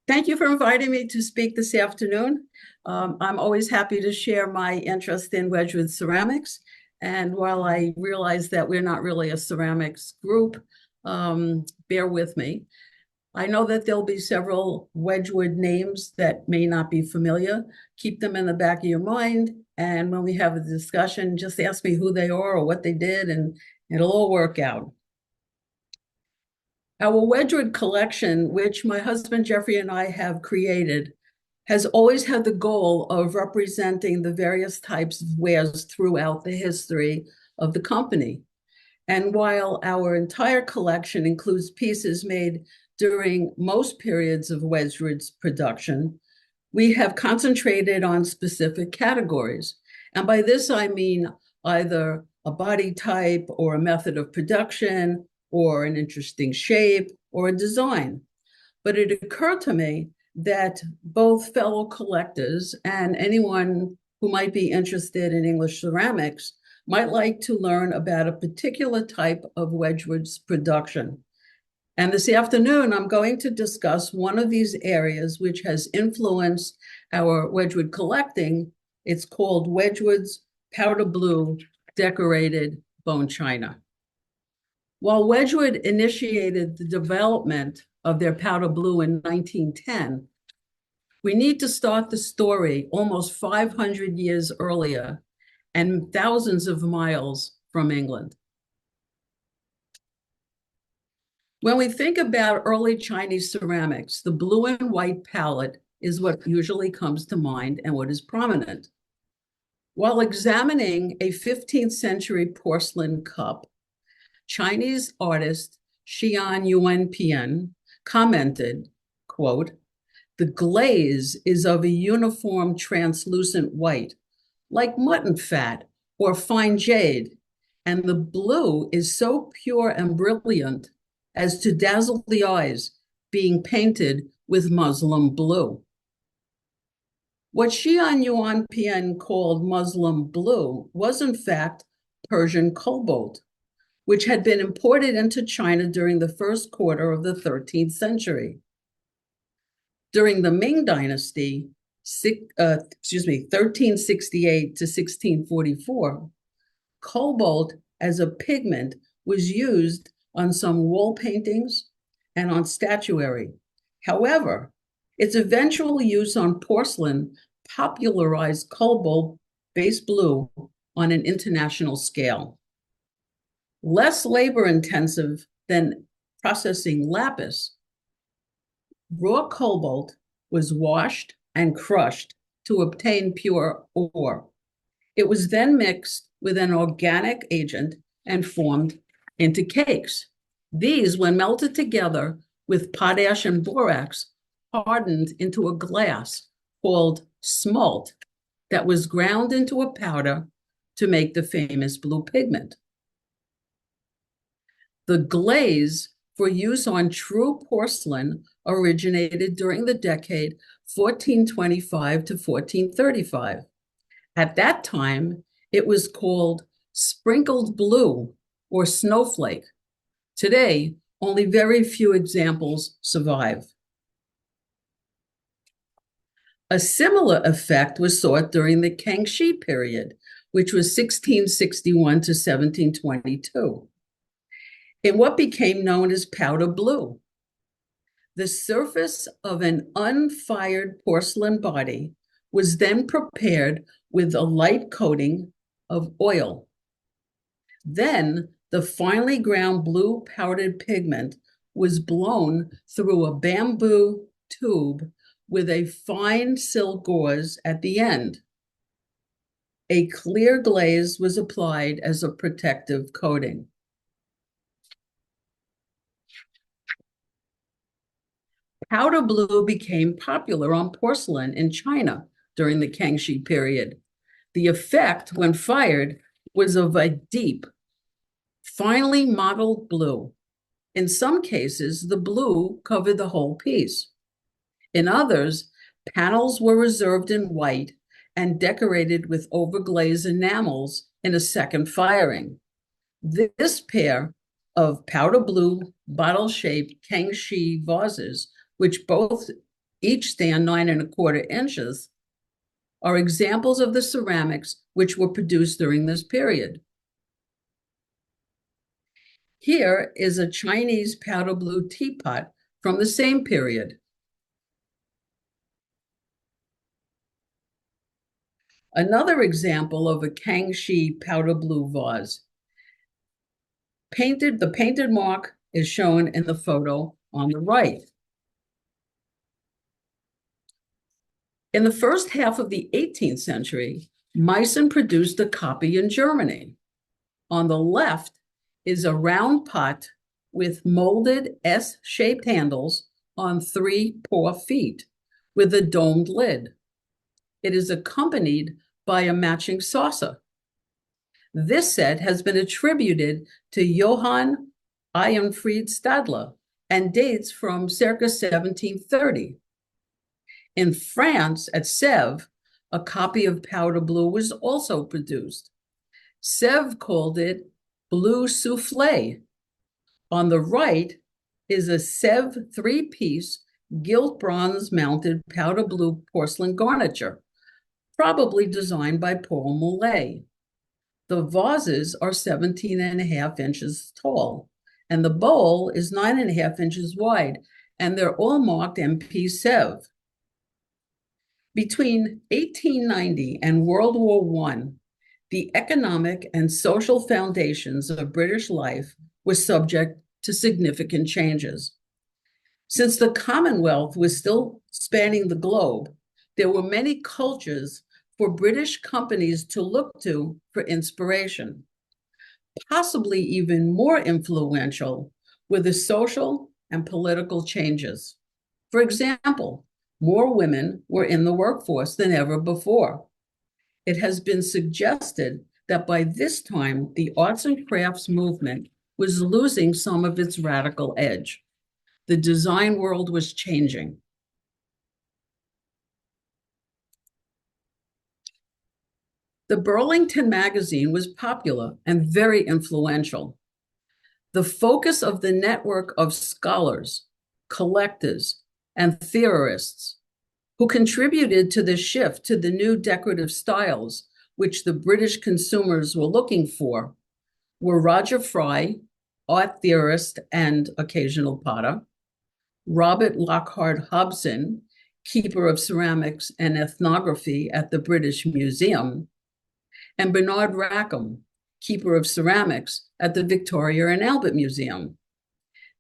Thank you for inviting me to speak this afternoon. I'm always happy to share my interest in Wedgwood ceramics. And while I realize that we're not really a ceramics group, bear with me. I know that there'll be several Wedgwood names that may not be familiar. Keep them in the back of your mind. And when we have a discussion, just ask me who they are or what they did, and it'll all work out. Our Wedgwood collection, which my husband Jeffrey and I have created, has always had the goal of representing the various types of wares throughout the history of the company. And while our entire collection includes pieces made during most periods of Wedgwood's production, we have concentrated on specific categories. And by this, I mean either a body type or a method of production or an interesting shape or a design. But it occurred to me that both fellow collectors and anyone who might be interested in English ceramics might like to learn about a particular type of Wedgwood's production. And this afternoon, I'm going to discuss one of these areas which has influenced our Wedgwood collecting. It's called Wedgwood's powder blue decorated bone china. While Wedgwood initiated the development of their powder blue in 1910, we need to start the story almost 500 years earlier and thousands of miles from England. When we think about early Chinese ceramics, the blue and white palette is what usually comes to mind and what is prominent. While examining a 15th century porcelain cup, Chinese artist Xian Yuanpian commented, quote, "The glaze is of a uniform translucent white, like mutton fat or fine jade, and the blue is so pure and brilliant as to dazzle the eyes, being painted with Muslim blue." What Xian Yuanpian called Muslim blue was in fact Persian cobalt, which had been imported into China during the first quarter of the 13th century. During the Ming Dynasty, 1368 to 1644, cobalt as a pigment was used on some wall paintings and on statuary. However, its eventual use on porcelain popularized cobalt-based blue on an international scale. Less labor-intensive than processing lapis, raw cobalt was washed and crushed to obtain pure ore. It was then mixed with an organic agent and formed into cakes. These, when melted together with potash and borax, hardened into a glass called smalt that was ground into a powder to make the famous blue pigment. The glaze for use on true porcelain originated during the decade 1425 to 1435. At that time, it was called sprinkled blue or snowflake. Today, only very few examples survive. A similar effect was sought during the Kangxi period, which was 1661 to 1722. In what became known as powder blue. The surface of an unfired porcelain body was then prepared with a light coating of oil. Then the finely ground blue powdered pigment was blown through a bamboo tube with a fine silk gauze at the end. A clear glaze was applied as a protective coating. Powder blue became popular on porcelain in China during the Kangxi period. The effect, when fired, was of a deep, finely mottled blue. In some cases, the blue covered the whole piece. In others, panels were reserved in white and decorated with overglazed enamels in a second firing. This pair of powder blue, bottle-shaped Kangxi vases, which both each stand 9¼ inches, are examples of the ceramics which were produced during this period. Here is a Chinese powder blue teapot from the same period. Another example of a Kangxi powder blue vase. The painted mark is shown in the photo on the right. In the first half of the 18th century, Meissen produced a copy in Germany. On the left is a round pot with molded S-shaped handles on 3 paw feet with a domed lid. It is accompanied by a matching saucer. This set has been attributed to Johann Irmfried Stadler and dates from circa 1730. In France, at Sèvres, a copy of powder blue was also produced. Sèvres called it blue soufflé. On the right is a Sèvres 3-piece gilt bronze mounted powder blue porcelain garniture, probably designed by Paul Moulet. The vases are 17½ inches tall, and the bowl is 9½ inches wide, and they're all marked MP Sèvres. Between 1890 and World War I, the economic and social foundations of British life were subject to significant changes. Since the Commonwealth was still spanning the globe, there were many cultures for British companies to look to for inspiration. Possibly even more influential were the social and political changes. For example, more women were in the workforce than ever before. It has been suggested that by this time, the arts and crafts movement was losing some of its radical edge. The design world was changing. The Burlington magazine was popular and very influential. The focus of the network of scholars, collectors, and theorists who contributed to the shift to the new decorative styles which the British consumers were looking for were Roger Fry, art theorist and occasional potter, Robert Lockhart Hobson, keeper of ceramics and ethnography at the British Museum, and Bernard Rackham, keeper of ceramics at the Victoria and Albert Museum.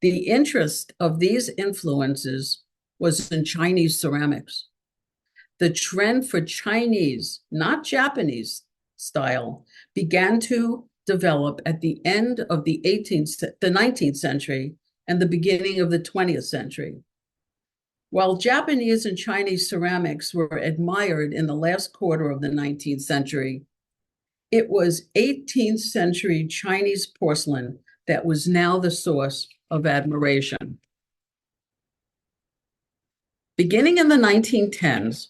The interest of these influences was in Chinese ceramics. The trend for Chinese, not Japanese, style began to develop at the end of the 19th century and the beginning of the 20th century. While Japanese and Chinese ceramics were admired in the last quarter of the 19th century, it was 18th century Chinese porcelain that was now the source of admiration. Beginning in the 1910s,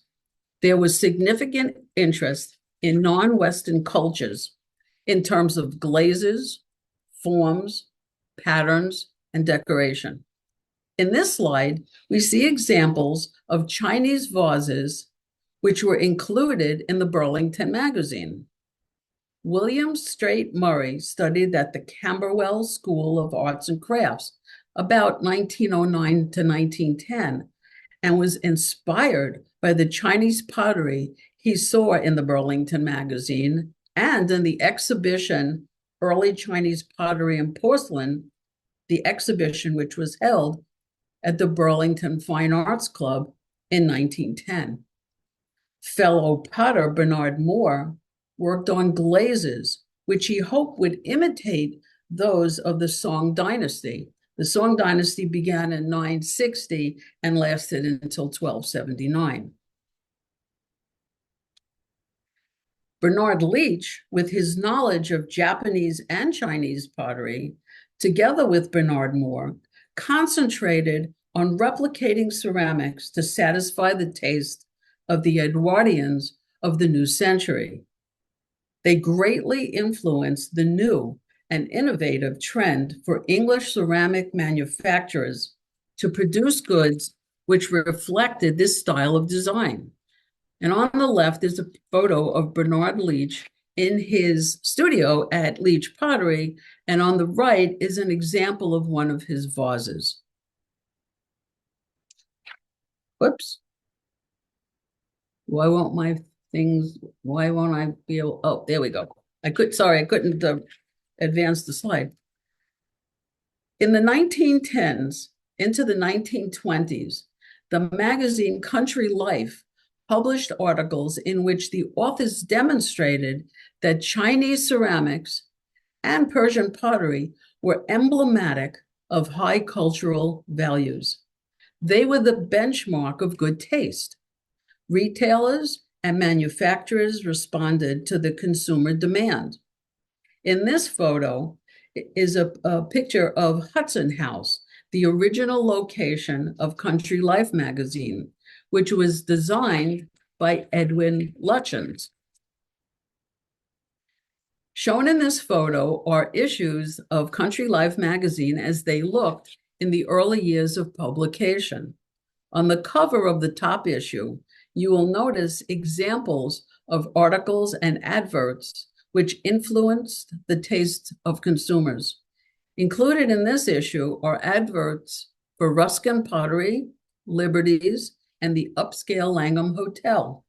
there was significant interest in non-Western cultures in terms of glazes, forms, patterns, and decoration. In this slide, we see examples of Chinese vases which were included in the Burlington magazine. William Straight Murray studied at the Camberwell School of Arts and Crafts about 1909 to 1910 and was inspired by the Chinese pottery he saw in the Burlington magazine and in the exhibition Early Chinese Pottery and Porcelain, the exhibition which was held at the Burlington Fine Arts Club in 1910. Fellow potter Bernard Moore worked on glazes, which he hoped would imitate those of the Song Dynasty. The Song Dynasty began in 960 and lasted until 1279. Bernard Leach, with his knowledge of Japanese and Chinese pottery, together with Bernard Moore, concentrated on replicating ceramics to satisfy the taste of the Edwardians of the new century. They greatly influenced the new and innovative trend for English ceramic manufacturers to produce goods which reflected this style of design. And on the left is a photo of Bernard Leach in his studio at Leach Pottery, and on the right is an example of one of his vases. Whoops. Why won't I be able, oh, there we go. I couldn't advance the slide. In the 1910s into the 1920s, the magazine Country Life published articles in which the authors demonstrated that Chinese ceramics and Persian pottery were emblematic of high cultural values. They were the benchmark of good taste. Retailers and manufacturers responded to the consumer demand. In this photo is a picture of Hudson House, the original location of Country Life magazine, which was designed by Edwin Lutyens. Shown in this photo are issues of Country Life magazine as they looked in the early years of publication. On the cover of the top issue, you will notice examples of articles and adverts which influenced the taste of consumers. Included in this issue are adverts for Ruskin Pottery, Liberties, and the upscale Langham Hotel.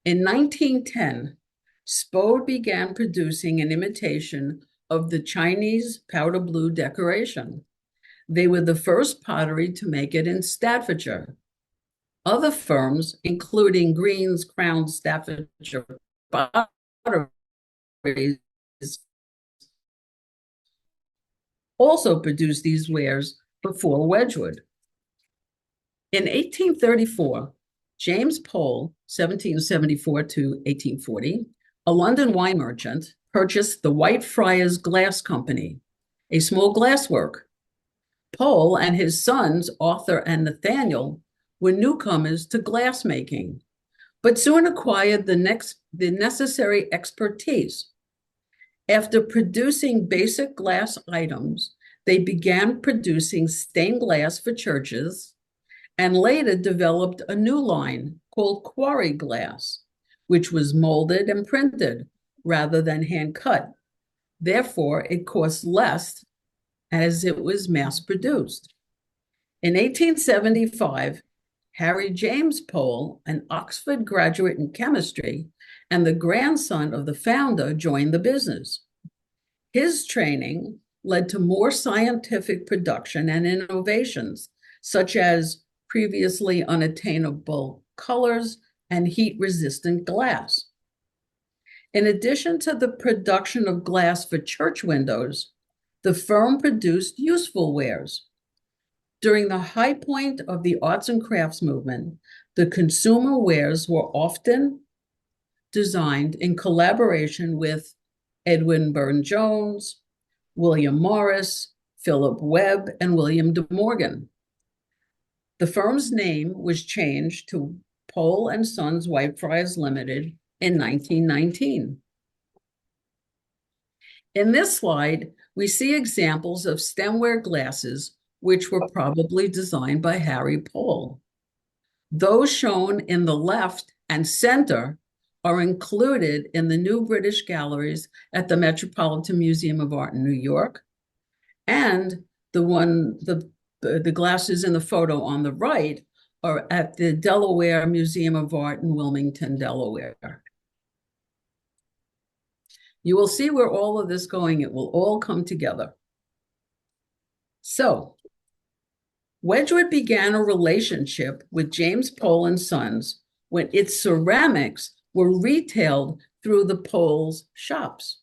In 1910, Spode began producing an imitation of the Chinese powder blue decoration. They were the first pottery to make it in Staffordshire. Other firms, including Green's Crown Staffordshire Potteries, also produced these wares before Wedgwood. In 1834, James Pole, 1774 to 1840, a London wine merchant, purchased the Whitefriars Glass Company, a small glasswork. Pole and his sons, Arthur and Nathaniel, were newcomers to glassmaking, but soon acquired the necessary expertise. After producing basic glass items, they began producing stained glass for churches and later developed a new line called quarry glass, which was molded and printed rather than hand cut. Therefore, it cost less as it was mass produced. In 1875, Harry James Pole, an Oxford graduate in chemistry and the grandson of the founder, joined the business. His training led to more scientific production and innovations, such as previously unattainable colors and heat-resistant glass. In addition to the production of glass for church windows, the firm produced useful wares. During the high point of the arts and crafts movement, the consumer wares were often designed in collaboration with Edwin Burne-Jones, William Morris, Philip Webb, and William de Morgan. The firm's name was changed to Pole and Sons Whitefriars Limited in 1919. In this slide, we see examples of stemware glasses which were probably designed by Harry Pole. Those shown in the left and center are included in the new British galleries at the Metropolitan Museum of Art in New York, and the glasses in the photo on the right are at the Delaware Museum of Art in Wilmington, Delaware. You will see where all of this going. It will all come together. So, Wedgwood began a relationship with James Pole and Sons when its ceramics were retailed through the Pole's shops.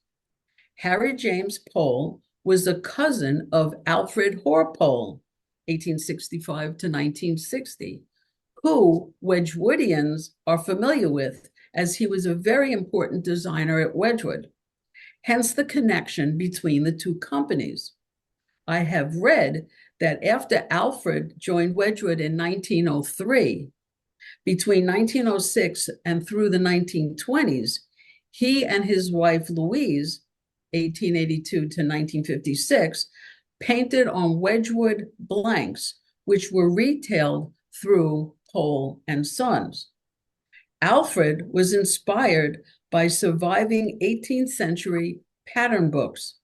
Harry James Pole was a cousin of Alfred Hoare Pole, 1865 to 1960, who Wedgwoodians are familiar with, as he was a very important designer at Wedgwood. Hence the connection between the two companies. I have read that after Alfred joined Wedgwood in 1903, between 1906 and through the 1920s, he and his wife Louise, 1882 to 1956, painted on Wedgwood blanks, which were retailed through Pole and Sons. Alfred was inspired by surviving 18th century pattern books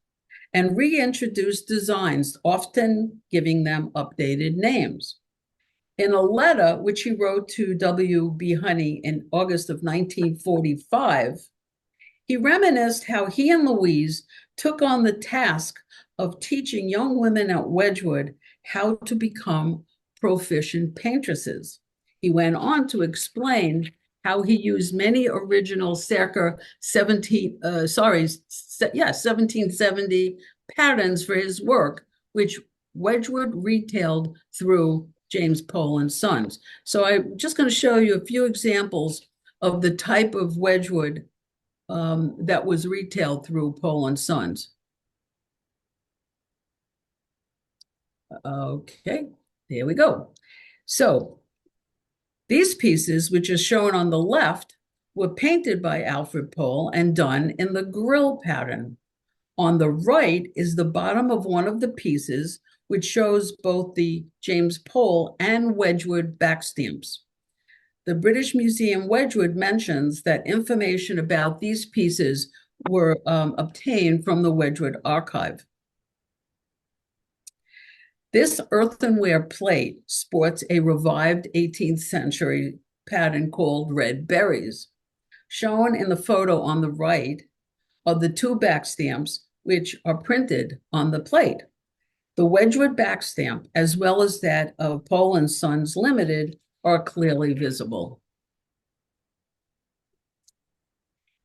and reintroduced designs, often giving them updated names. In a letter which he wrote to W.B. Honey in August of 1945, he reminisced how he and Louise took on the task of teaching young women at Wedgwood how to become proficient paintresses. He went on to explain how he used many original circa 1770 patterns for his work, which Wedgwood retailed through James Pole and Sons. So I'm just going to show you a few examples of the type of Wedgwood that was retailed through Pole and Sons. Okay, there we go. So these pieces, which are shown on the left, were painted by Alfred Pole and done in the grill pattern. On the right is the bottom of one of the pieces, which shows both the James Pole and Wedgwood backstamps. The British Museum Wedgwood mentions that information about these pieces were obtained from the Wedgwood archive. This earthenware plate sports a revived 18th century pattern called red berries. Shown in the photo on the right are the two backstamps which are printed on the plate. The Wedgwood backstamp, as well as that of Pole and Sons Limited, are clearly visible.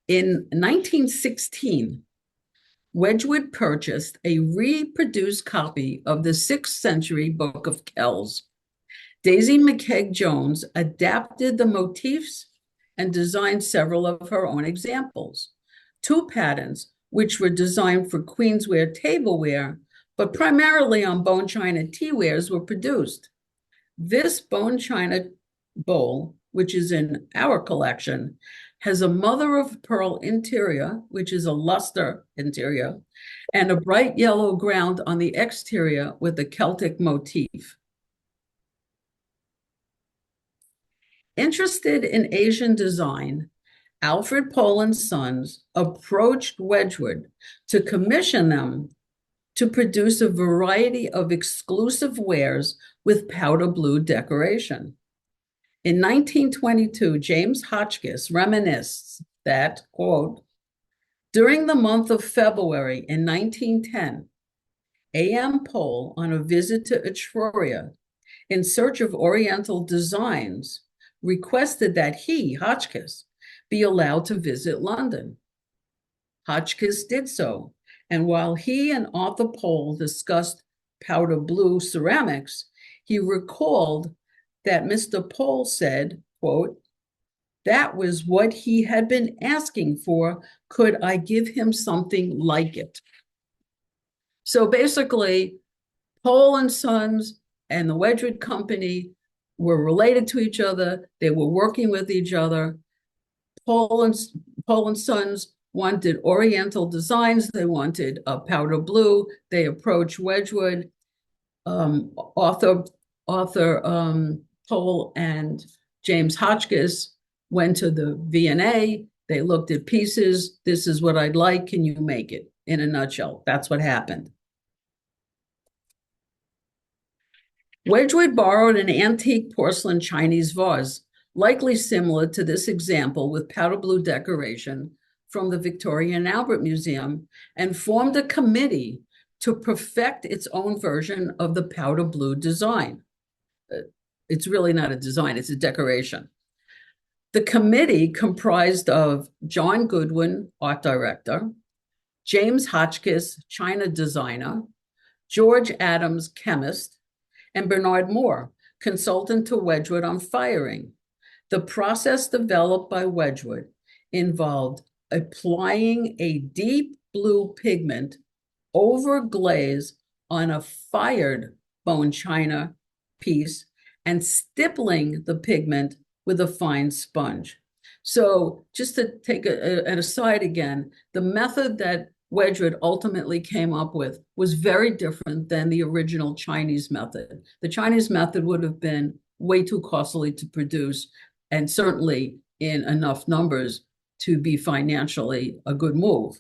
In 1916, Wedgwood purchased a reproduced copy of the 6th century Book of Kells. Daisy McKeag Jones adapted the motifs and designed several of her own examples. Two patterns, which were designed for queensware tableware, but primarily on bone china teawares, were produced. This bone china bowl, which is in our collection, has a mother-of-pearl interior, which is a luster interior, and a bright yellow ground on the exterior with a Celtic motif. Interested in Asian design, Alfred Pole and Sons approached Wedgwood to commission them to produce a variety of exclusive wares with powder blue decoration. In 1922, James Hotchkiss reminisced that, quote, during the month of February in 1910, A.M. Pole, on a visit to Etruria in search of Oriental designs, requested that he, Hotchkiss, be allowed to visit London. Hotchkiss did so, and while he and Arthur Pole discussed powder blue ceramics, he recalled that Mr. Pole said, quote, that was what he had been asking for. Could I give him something like it? So basically, Pole and Sons and the Wedgwood Company were related to each other. They were working with each other. Pole and Sons wanted Oriental designs. They wanted a powder blue. They approached Wedgwood. Arthur Pole and James Hotchkiss went to the V&A. They looked at pieces. This is what I'd like. Can you make it? In a nutshell, that's what happened. Wedgwood borrowed an antique porcelain Chinese vase, likely similar to this example with powder blue decoration, from the Victoria and Albert Museum, and formed a committee to perfect its own version of the powder blue design. It's really not a design, it's a decoration. The committee comprised of John Goodwin, art director, James Hotchkiss, china designer, George Adams, chemist, and Bernard Moore, consultant to Wedgwood on firing. The process developed by Wedgwood involved applying a deep blue pigment over glaze on a fired bone china piece and stippling the pigment with a fine sponge. So just to take an aside again, the method that Wedgwood ultimately came up with was very different than the original Chinese method. The Chinese method would have been way too costly to produce, and certainly in enough numbers to be financially a good move.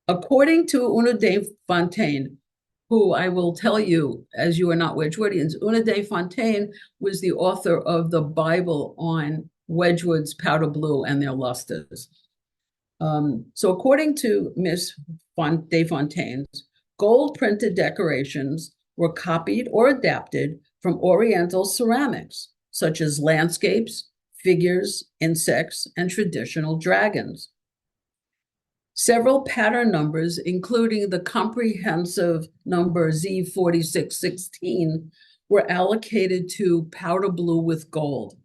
According to Una de Fontaine, who I will tell you, as you are not Wedgwoodians, Una de Fontaine was the author of the Bible on Wedgwood's powder blue and their lusters. So according to Miss de Fontaine's, gold printed decorations were copied or adapted from Oriental ceramics, such as landscapes, figures, insects, and traditional dragons. Several pattern numbers, including the comprehensive number Z4616, were allocated to powder blue with gold.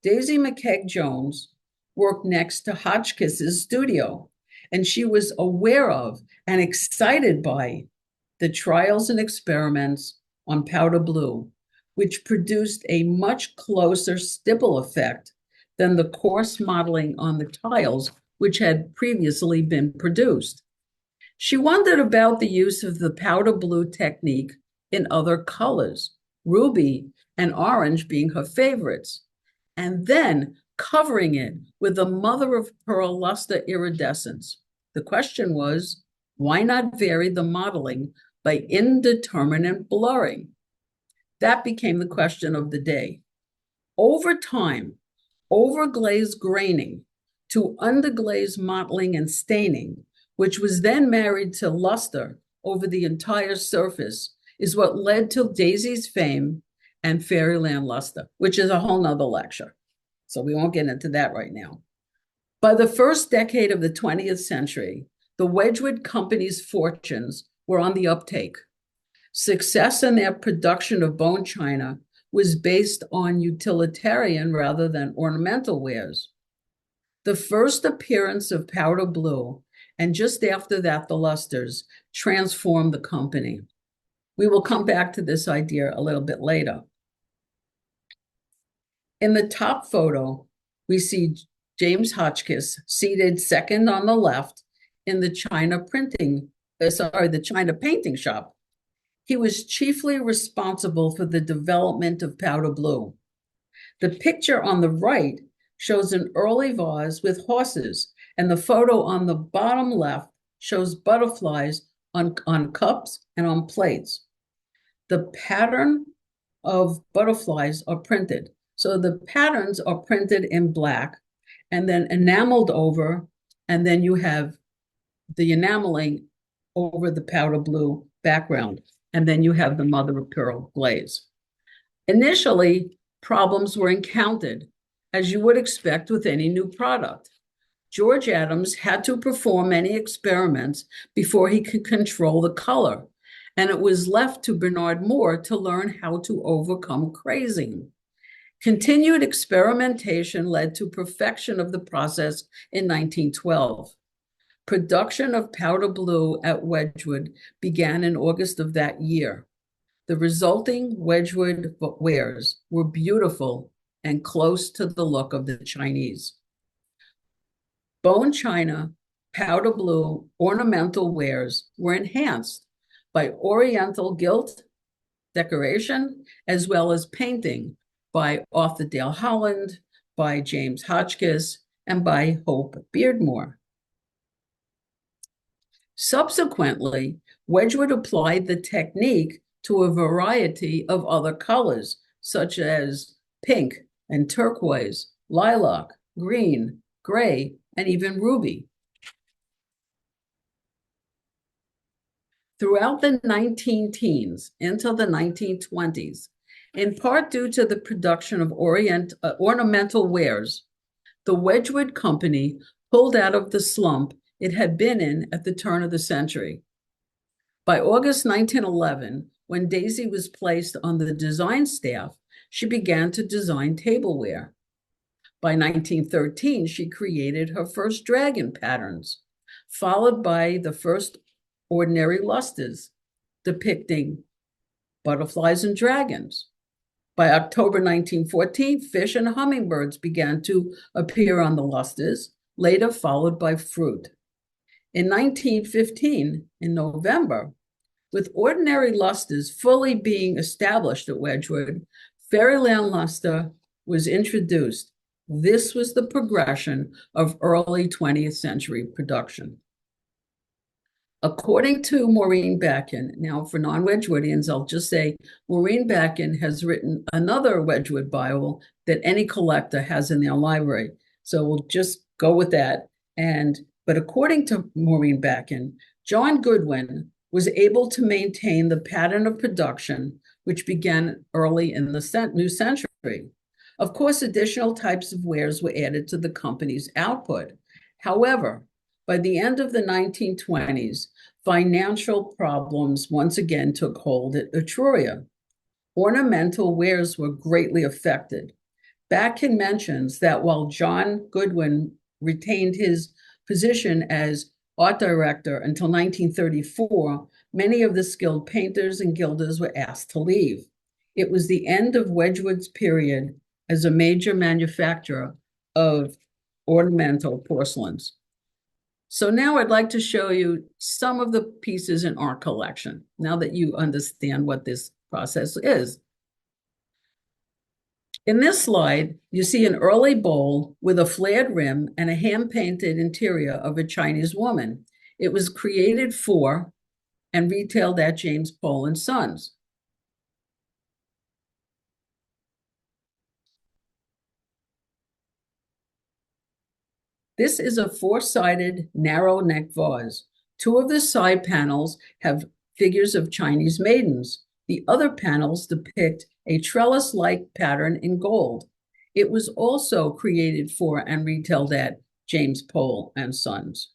Daisy McKeag Jones worked next to Hotchkiss's studio, and she was aware of and excited by the trials and experiments on powder blue, which produced a much closer stipple effect than the coarse modeling on the tiles which had previously been produced. She wondered about the use of the powder blue technique in other colors, ruby and orange being her favorites, and then covering it with the mother of pearl luster iridescence. The question was, why not vary the modeling by indeterminate blurring? That became the question of the day. Over time, overglaze graining to underglaze mottling and staining, which was then married to luster over the entire surface, is what led to Daisy's fame and Fairyland luster, which is a whole nother lecture. So we won't get into that right now. By the first decade of the 20th century, the Wedgwood Company's fortunes were on the uptake. Success in their production of bone china was based on utilitarian rather than ornamental wares. The first appearance of powder blue, and just after that, the lusters, transformed the company. We will come back to this idea a little bit later. In the top photo, we see James Hotchkiss seated second on the left in the China painting shop. He was chiefly responsible for the development of powder blue. The picture on the right shows an early vase with horses, and the photo on the bottom left shows butterflies on cups and on plates. The pattern of butterflies are printed. So the patterns are printed in black and then enameled over, and then you have the enameling over the powder blue background, and then you have the mother of pearl glaze. Initially, problems were encountered, as you would expect with any new product. George Adams had to perform many experiments before he could control the color, and it was left to Bernard Moore to learn how to overcome crazing. Continued experimentation led to perfection of the process in 1912. Production of powder blue at Wedgwood began in August of that year. The resulting Wedgwood wares were beautiful and close to the look of the Chinese. Bone china, powder blue, ornamental wares were enhanced by Oriental gilt decoration, as well as painting by Arthur Dale Holland, by James Hotchkiss, and by Hope Beardmore. Subsequently, Wedgwood applied the technique to a variety of other colors, such as pink and turquoise, lilac, green, gray, and even ruby. Throughout the 19-teens until the 1920s, in part due to the production of ornamental wares, the Wedgwood Company pulled out of the slump it had been in at the turn of the century. By August 1911, when Daisy was placed on the design staff, she began to design tableware. By 1913, she created her first dragon patterns, followed by the first ordinary lusters depicting butterflies and dragons. By October 1914, fish and hummingbirds began to appear on the lustres, later followed by fruit. In 1915, in November, with ordinary lustres fully being established at Wedgwood, Fairyland luster was introduced. This was the progression of early 20th century production. According to Maureen Bakken, now for non-Wedgwoodians, I'll just say Maureen Bakken has written another Wedgwood Bible that any collector has in their library. So we'll just go with that. But according to Maureen Bakken, John Goodwin was able to maintain the pattern of production, which began early in the new century. Of course, additional types of wares were added to the company's output. However, by the end of the 1920s, financial problems once again took hold at Etruria. Ornamental wares were greatly affected. Bakken mentions that while John Goodwin retained his position as art director until 1934, many of the skilled painters and gilders were asked to leave. It was the end of Wedgwood's period as a major manufacturer of ornamental porcelains. So now I'd like to show you some of the pieces in our collection, now that you understand what this process is. In this slide, you see an early bowl with a flared rim and a hand-painted interior of a Chinese woman. It was created for and retailed at James Pole and Sons. This is a four-sided, narrow neck vase. Two of the side panels have figures of Chinese maidens. The other panels depict a trellis-like pattern in gold. It was also created for and retailed at James Pole and Sons.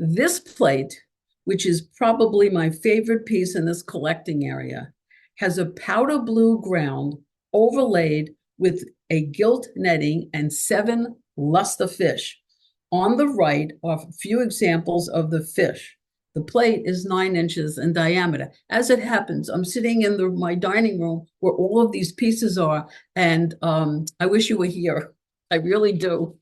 This plate, which is probably my favorite piece in this collecting area, has a powder blue ground overlaid with a gilt netting and 7 luster fish. On the right are a few examples of the fish. The plate is 9 inches in diameter. As it happens, I'm sitting in my dining room where all of these pieces are, and I wish you were here. I really do.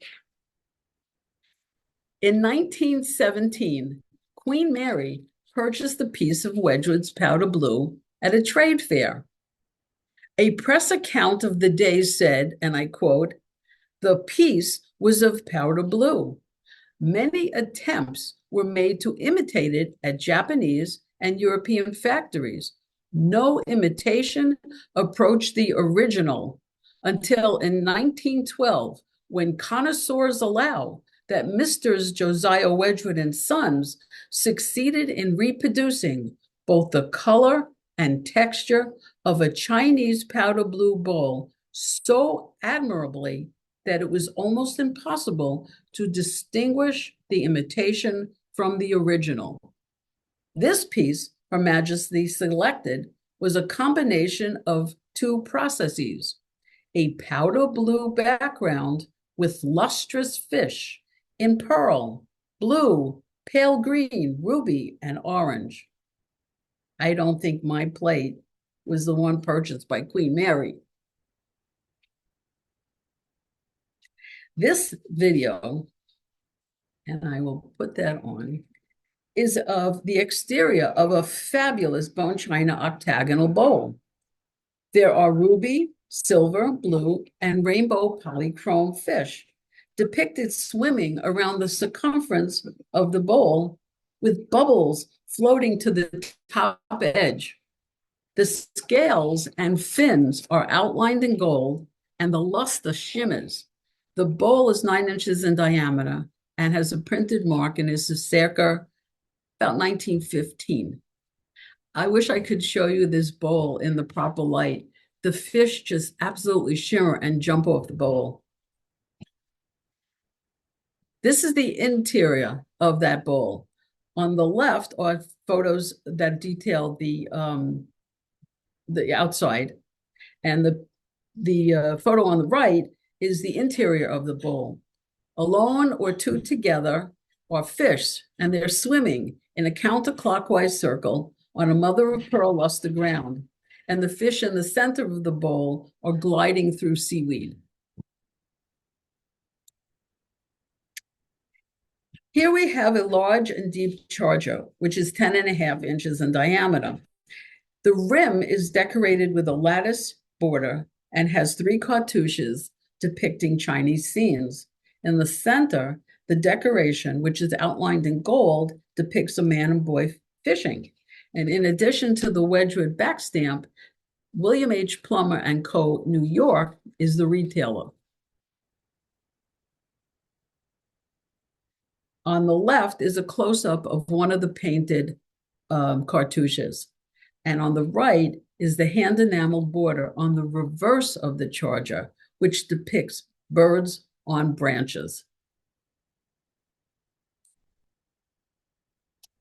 In 1917, Queen Mary purchased a piece of Wedgwood's powder blue at a trade fair. A press account of the day said, and I quote, "The piece was of powder blue. Many attempts were made to imitate it at Japanese and European factories. No imitation approached the original until in 1912, when connoisseurs allow that Messrs. Josiah Wedgwood and Sons succeeded in reproducing both the color and texture of a Chinese powder blue bowl so admirably that it was almost impossible to distinguish the imitation from the original. This piece Her Majesty selected was a combination of 2 processes, a powder blue background with lustrous fish in pearl, blue, pale green, ruby, and orange. I don't think my plate was the one purchased by Queen Mary. This video, and I will put that on, is of the exterior of a fabulous bone china octagonal bowl. There are ruby, silver, blue, and rainbow polychrome fish depicted swimming around the circumference of the bowl with bubbles floating to the top edge. The scales and fins are outlined in gold, and the luster shimmers. The bowl is 9 inches in diameter and has a printed mark and is circa about 1915. I wish I could show you this bowl in the proper light. The fish just absolutely shimmer and jump off the bowl. This is the interior of that bowl. On the left are photos that detail the outside, and the photo on the right is the interior of the bowl. Alone or 2 together are fish, and they're swimming in a counterclockwise circle on a mother of pearl luster ground. and the fish in the center of the bowl are gliding through seaweed. Here we have a large and deep charger, which is 10.5 inches in diameter. The rim is decorated with a lattice border and has 3 cartouches depicting Chinese scenes. In the center, the decoration, which is outlined in gold, depicts a man and boy fishing. And in addition to the Wedgwood backstamp, William H. Plummer and Co., New York, is the retailer. On the left is a close-up of one of the painted cartouches. And on the right is the hand-enameled border on the reverse of the charger, which depicts birds on branches.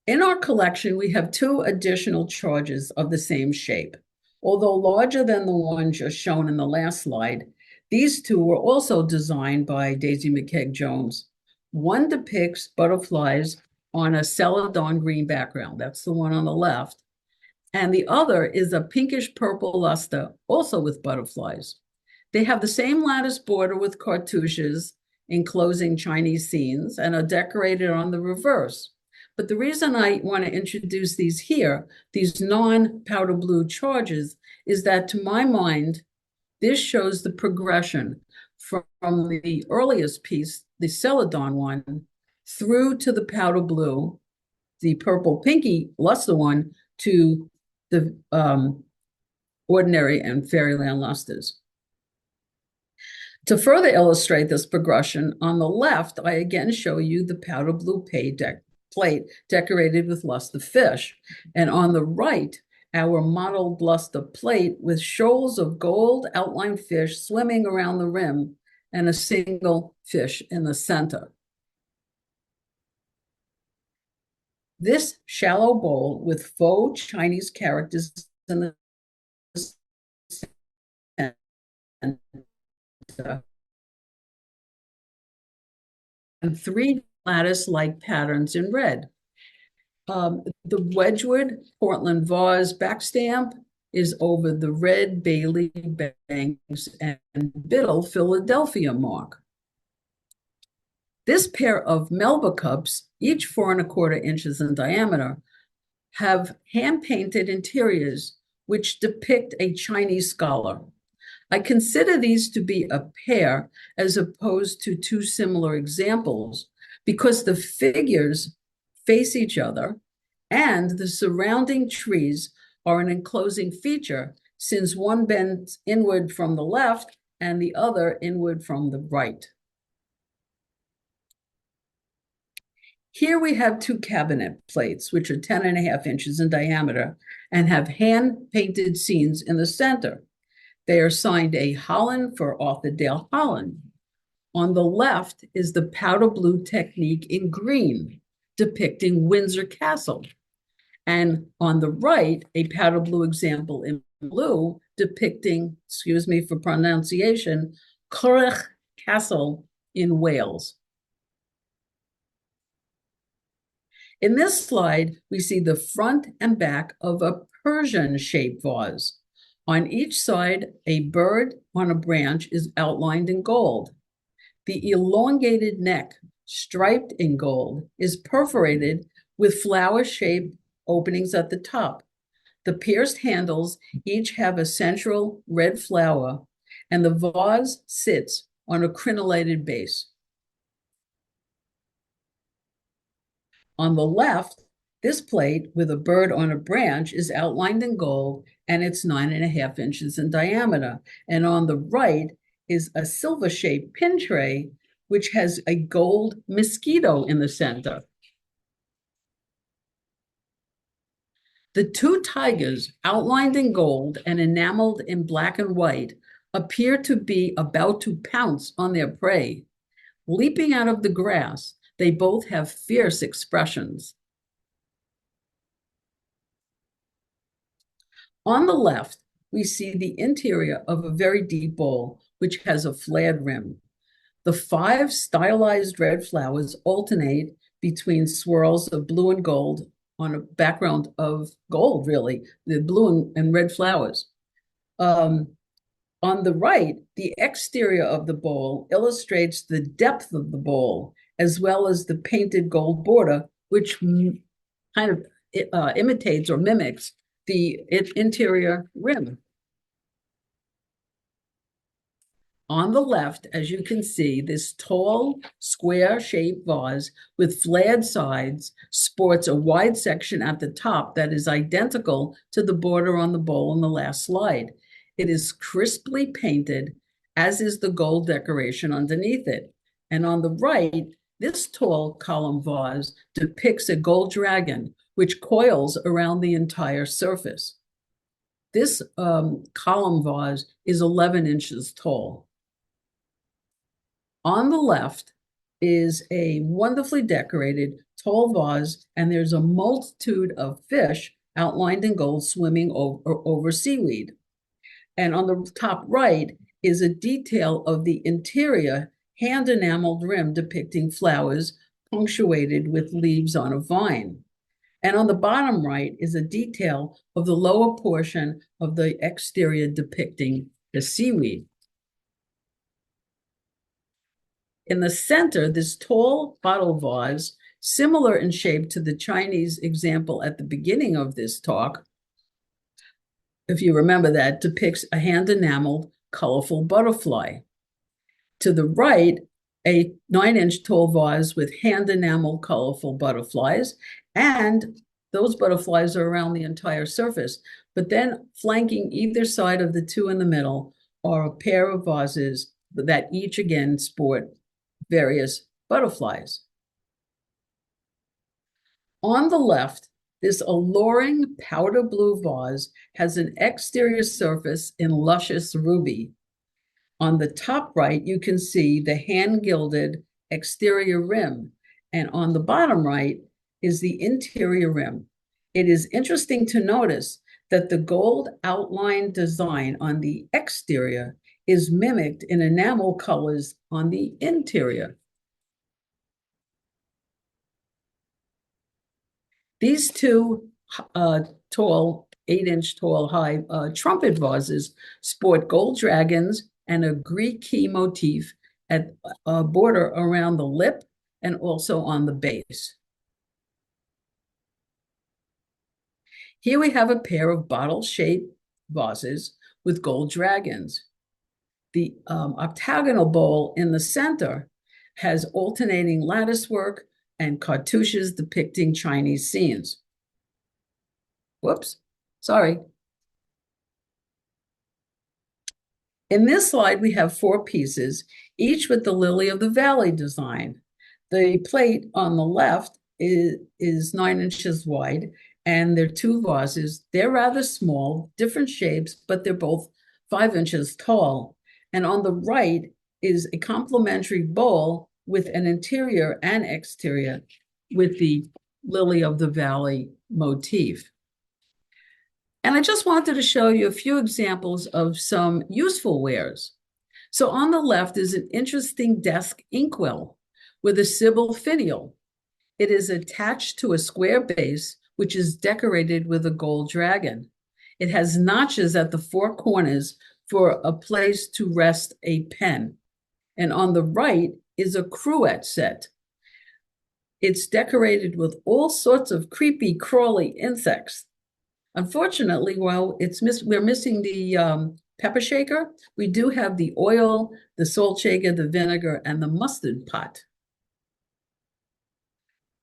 In our collection, we have 2 additional chargers of the same shape. Although larger than the one just shown in the last slide, these 2 were also designed by Daisy McKeag Jones. One depicts butterflies on a celadon green background. That's the one on the left. And the other is a pinkish purple luster, also with butterflies. They have the same lattice border with cartouches enclosing Chinese scenes and are decorated on the reverse. But the reason I want to introduce these here, these non-powder blue charges, is that to my mind, this shows the progression from the earliest piece, the celadon one, through to the powder blue, the purple pinky luster one, to the ordinary and fairyland lusters. To further illustrate this progression, on the left, I again show you the powder blue plate decorated with luster fish. And on the right, our modeled luster plate with shoals of gold outline fish swimming around the rim and a single fish in the center. This shallow bowl with faux Chinese characters in the center and 3 lattice-like patterns in red. The Wedgwood Portland vase backstamp is over the red Bailey Banks and Biddle Philadelphia mark. This pair of Melba cups, each 4¼ inches in diameter, have hand-painted interiors which depict a Chinese scholar. I consider these to be a pair as opposed to 2 similar examples because the figures face each other and the surrounding trees are an enclosing feature since one bends inward from the left and the other inward from the right. Here we have 2 cabinet plates, which are 10.5 inches in diameter and have hand-painted scenes in the center. They are signed A. Holland for Arthur Dale Holland. On the left is the powder blue technique in green, depicting Windsor Castle. And on the right, a powder blue example in blue depicting, excuse me for pronunciation, Corrach Castle in Wales. In this slide, we see the front and back of a Persian-shaped vase. On each side, a bird on a branch is outlined in gold. The elongated neck, striped in gold, is perforated with flower-shaped openings at the top. The pierced handles each have a central red flower, and the vase sits on a crenellated base. On the left, this plate with a bird on a branch is outlined in gold, and it's 9.5 inches in diameter. And on the right is a silver-shaped pin tray, which has a gold mosquito in the center. The 2 tigers, outlined in gold and enameled in black and white, appear to be about to pounce on their prey. Leaping out of the grass, they both have fierce expressions. On the left, we see the interior of a very deep bowl, which has a flared rim. The 5 stylized red flowers alternate between swirls of blue and gold on a background of gold, really, the blue and red flowers. Um, on the right, the exterior of the bowl illustrates the depth of the bowl, as well as the painted gold border, which kind of imitates or mimics the interior rim. On the left, as you can see, this tall, square-shaped vase with flared sides sports a wide section at the top that is identical to the border on the bowl in the last slide. It is crisply painted, as is the gold decoration underneath it. And on the right, this tall column vase depicts a gold dragon, which coils around the entire surface. This column vase is 11 inches tall. On the left is a wonderfully decorated tall vase, and there's a multitude of fish outlined in gold swimming over seaweed. And on the top right is a detail of the interior hand enameled rim depicting flowers punctuated with leaves on a vine. And on the bottom right is a detail of the lower portion of the exterior depicting the seaweed. In the center, this tall bottle vase, similar in shape to the Chinese example at the beginning of this talk, if you remember that, depicts a hand-enameled, colorful butterfly. To the right, a 9-inch tall vase with hand-enameled, colorful butterflies, and those butterflies are around the entire surface. But then flanking either side of the two in the middle are a pair of vases that each again sport various butterflies. On the left, this alluring powder blue vase has an exterior surface in luscious ruby. On the top right, you can see the hand-gilded exterior rim, and on the bottom right is the interior rim. It is interesting to notice that the gold outline design on the exterior is mimicked in enamel colors on the interior. These two tall, 8-inch tall high trumpet vases sport gold dragons and a Greek key motif at a border around the lip and also on the base. Here we have a pair of bottle-shaped vases with gold dragons. The octagonal bowl in the center has alternating lattice work and cartouches depicting Chinese scenes. Whoops, sorry. In this slide, we have 4 pieces, each with the lily of the valley design. The plate on the left is 9 inches wide, and they're 2 vases. They're rather small, different shapes, but they're both 5 inches tall. And on the right is a complementary bowl with an interior and exterior with the lily of the valley motif. And I just wanted to show you a few examples of some useful wares. So on the left is an interesting desk inkwell with a Sibyl finial. It is attached to a square base, which is decorated with a gold dragon. It has notches at the 4 corners for a place to rest a pen. And on the right is a cruet set. It's decorated with all sorts of creepy, crawly insects. Unfortunately, while we're missing the pepper shaker, we do have the oil, the salt shaker, the vinegar, and the mustard pot.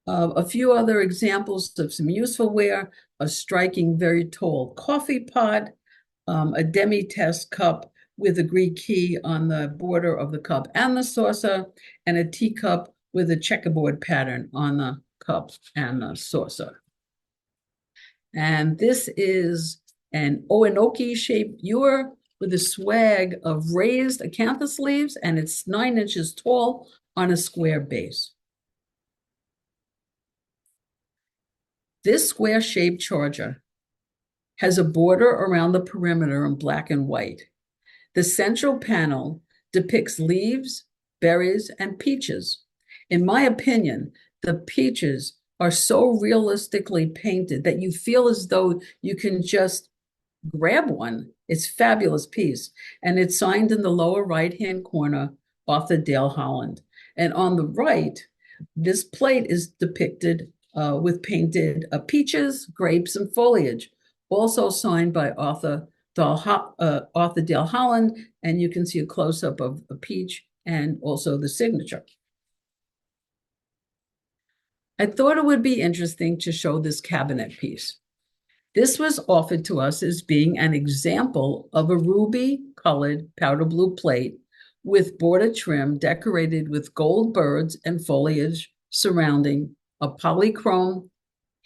A few other examples of some useful ware: a striking, very tall coffee pot, a demi-tasse cup with a Greek key on the border of the cup and the saucer, and a teacup with a checkerboard pattern on the cup and the saucer. And this is an Oenoki-shaped ewer with a swag of raised acanthus leaves, and it's 9 inches tall on a square base. This square-shaped charger has a border around the perimeter in black and white. The central panel depicts leaves, berries, and peaches. In my opinion, the peaches are so realistically painted that you feel as though you can just grab one. It's a fabulous piece. And it's signed in the lower right-hand corner, Arthur Dale Holland. And on the right, this plate is depicted with painted peaches, grapes, and foliage, also signed by Arthur Dale Holland. And you can see a close-up of a peach and also the signature. I thought it would be interesting to show this cabinet piece. This was offered to us as being an example of a ruby-colored powder blue plate with border trim decorated with gold birds and foliage surrounding a polychrome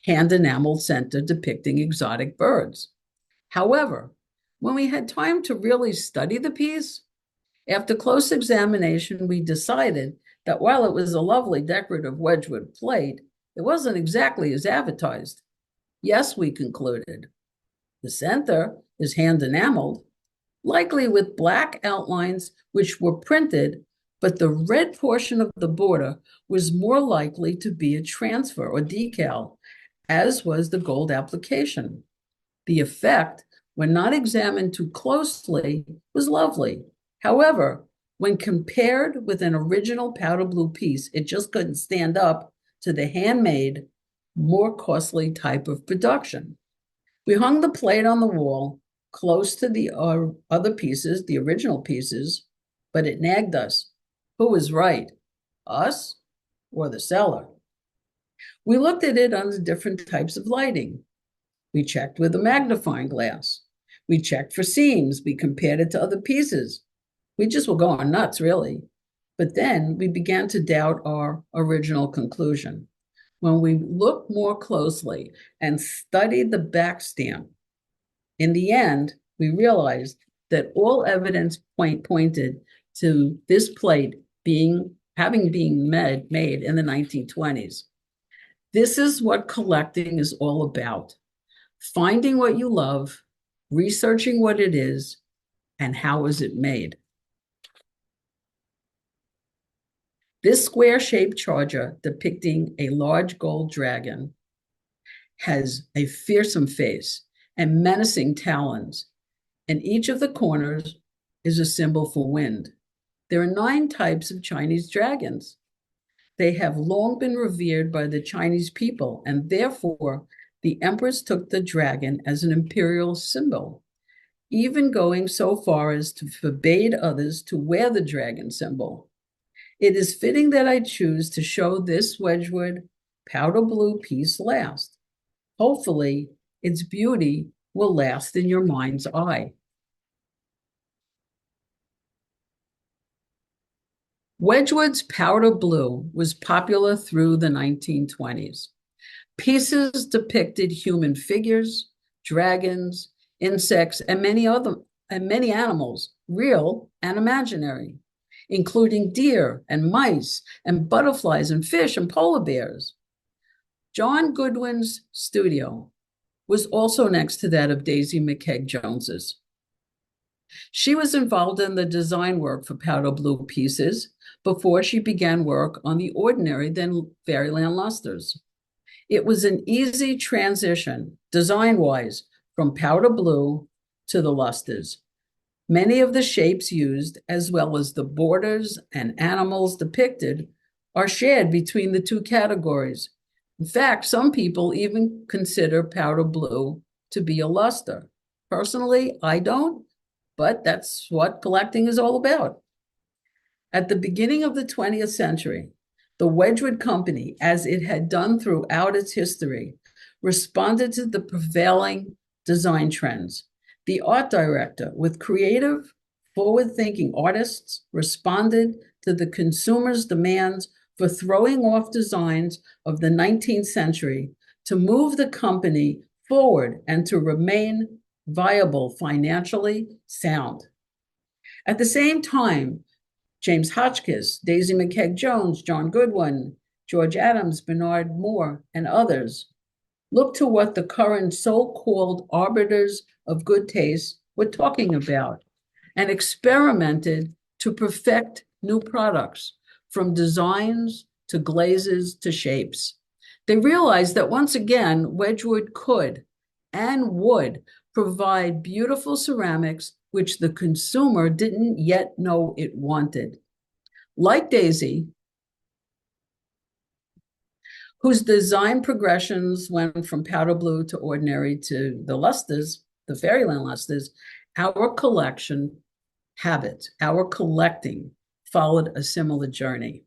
hand-enameled center depicting exotic birds. However, when we had time to really study the piece, after close examination, we decided that while it was a lovely decorative Wedgwood plate, it wasn't exactly as advertised. Yes, we concluded. The center is hand enameled, likely with black outlines which were printed, but the red portion of the border was more likely to be a transfer or decal, as was the gold application. The effect, when not examined too closely, was lovely. However, when compared with an original powder blue piece, it just couldn't stand up to the handmade, more costly type of production. We hung the plate on the wall close to the other pieces, the original pieces, but it nagged us. Who was right, us or the seller? We looked at it under different types of lighting. We checked with a magnifying glass. We checked for seams. We compared it to other pieces. We just were going nuts, really. But then we began to doubt our original conclusion. When we looked more closely and studied the back stamp, in the end, we realized that all evidence pointed to this plate having been made in the 1920s. This is what collecting is all about. Finding what you love, researching what it is, and how is it made. This square-shaped charger depicting a large gold dragon has a fearsome face and menacing talons, and each of the corners is a symbol for wind. There are 9 types of Chinese dragons. They have long been revered by the Chinese people, and therefore the empress took the dragon as an imperial symbol, even going so far as to forbade others to wear the dragon symbol. It is fitting that I choose to show this Wedgwood powder blue piece last. Hopefully, its beauty will last in your mind's eye. Wedgwood's powder blue was popular through the 1920s. Pieces depicted human figures, dragons, insects, and many animals, real and imaginary, including deer and mice and butterflies and fish and polar bears. John Goodwin's studio was also next to that of Daisy McKeag Jones's. She was involved in the design work for powder blue pieces before she began work on the ordinary then Fairyland lusters. It was an easy transition, design-wise, from powder blue to the lusters. Many of the shapes used, as well as the borders and animals depicted, are shared between the two categories. In fact, some people even consider powder blue to be a luster. Personally, I don't, but that's what collecting is all about. At the beginning of the 20th century, the Wedgwood Company, as it had done throughout its history, responded to the prevailing design trends. The art director, with creative, forward-thinking artists, responded to the consumer's demands for throwing off designs of the 19th century to move the company forward and to remain viable, financially sound. At the same time, James Hotchkiss, Daisy McKeag Jones, John Goodwin, George Adams, Bernard Moore, and others looked to what the current so-called arbiters of good taste were talking about and experimented to perfect new products, from designs to glazes to shapes. They realized that once again, Wedgwood could and would provide beautiful ceramics which the consumer didn't yet know it wanted. Like Daisy, whose design progressions went from powder blue to ordinary to the lustres, the Fairyland lustres, our collection habit, our collecting followed a similar journey.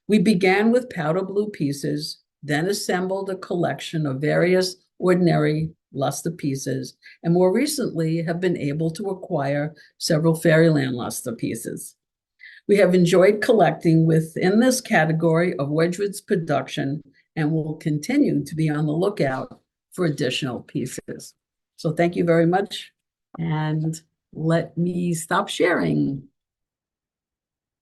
We began with powder blue pieces, then assembled a collection of various ordinary luster pieces, and more recently have been able to acquire several Fairyland luster pieces. We have enjoyed collecting within this category of Wedgwood's production and will continue to be on the lookout for additional pieces. So thank you very much, and let me stop sharing.